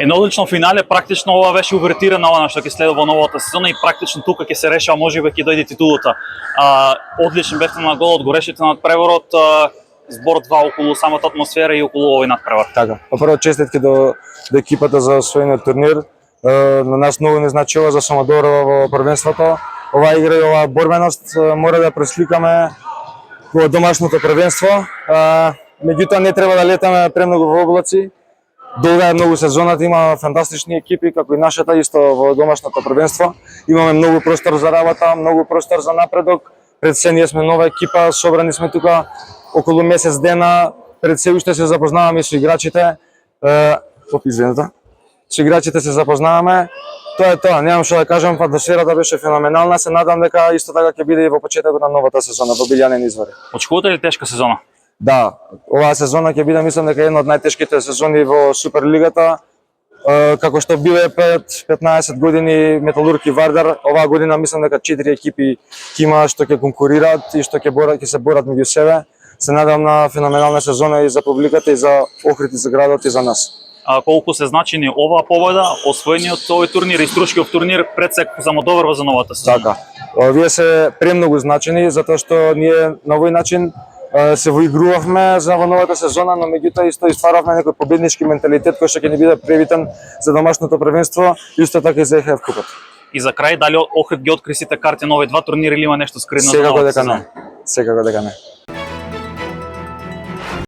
Едно одлично финале, практично ова беше увертира на она што ќе следува новата сезона и практично тука ќе се решава можеби ќе дојде титулата. Одличен бевте на голот, горешите над преворот, збор 2 околу самата атмосфера и околу овој надпревар. Така. Прво честитки до екипата за освоениот турнир. На нас многу не значи ова за Самодор во првенството. Оваа игра и оваа борбеност мора да пресликаме во домашното првенство. Меѓутоа не треба да летаме премногу во облаци. Долга е многу сезоната, има фантастични екипи, како и нашата исто во домашното првенство. Имаме многу простор за работа, многу простор за напредок. Пред се ние сме нова екипа, собрани сме тука околу месец дена. Пред се уште се запознаваме со играчите. Со играчите се запознаваме. Тоа е тоа, немам што да кажам, атмосферата беше феноменална. Се надам дека исто така ќе биде и во почетокот на новата сезона во Билјанин извори. Очекувате ли тешка сезона? Да, оваа сезона ќе биде, мислам дека една од најтешките сезони во Суперлигата. Како што биле пред 15 години Металург и Вардар, оваа година мислам дека 4 екипи ќе има што ќе конкурираат и што ќе се борат меѓу себе. Се надам на феноменална сезона и за публиката, и за Охрид, и за градот, и за нас. Колку се значени оваа победа, освоениот овој турнир и Струшкиот турнир пред се Самодор за новата сезона? Така. Овие се премногу значени затоа што ние на овој начин се воигрувавме за во новата сезона, но меѓутоа исто испаравме некој победнички менталитет кој што ќе ни биде превитен за домашното првенство, исто така и за ЕХФ купот. И за крај, дали Охрид ги откри сите карти на овој два турнири или има нешто скрито за новата сезона? Секако дека не.